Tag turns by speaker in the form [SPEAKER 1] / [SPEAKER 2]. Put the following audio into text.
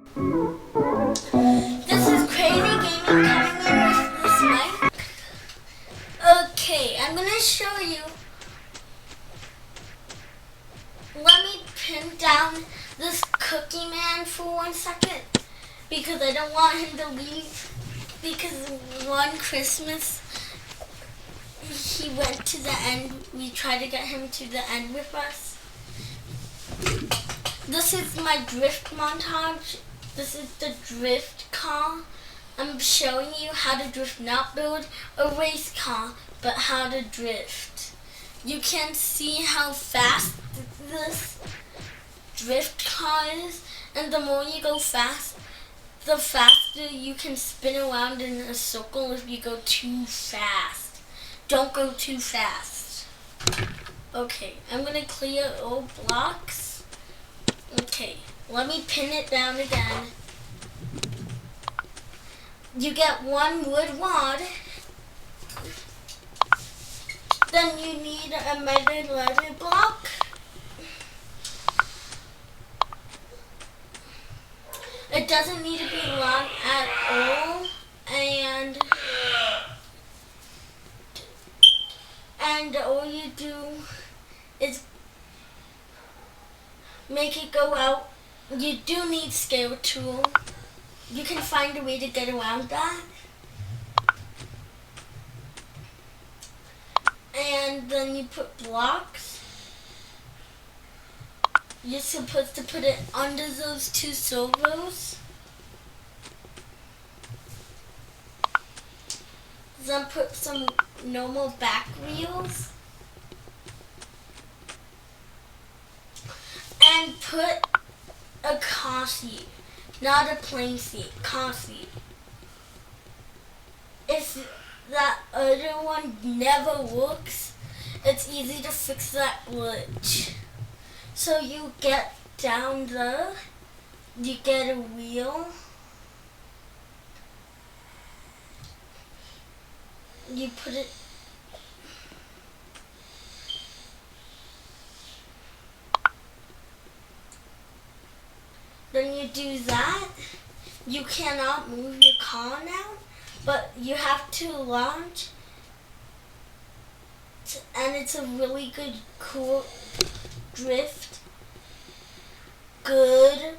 [SPEAKER 1] This is Crazy Gaming coming in with this mic. Okay, I'm gonna show you. Let me pin down this Cookie Man for 1 second because I don't want him to leave. Because one Christmas he went to the end. We tried to get him to the end with us. This is my drift montage. This is the drift car. I'm showing you how to drift, not build a race car, but how to drift. You can see how fast this drift car is, and the more you go fast, the faster you can spin around in a circle if you go too fast. Don't go too fast. Okay, I'm gonna clear all blocks. Okay, let me pin it down again. You get 1 wood rod. Then you need a metal leather block. It doesn't need to be long at all. And all you do is make it go out. You do need scale tool. You can find a way to get around that. And then you put blocks. You're supposed to put it under those 2 servos. Then put some normal back wheels. And put a car seat, not a plane seat, car seat. If that other one never works, it's easy to fix that glitch. So you get down there, you get a wheel, you put it, then you do that. You cannot move your car now, but you have to launch, and it's a really good, cool drift. Good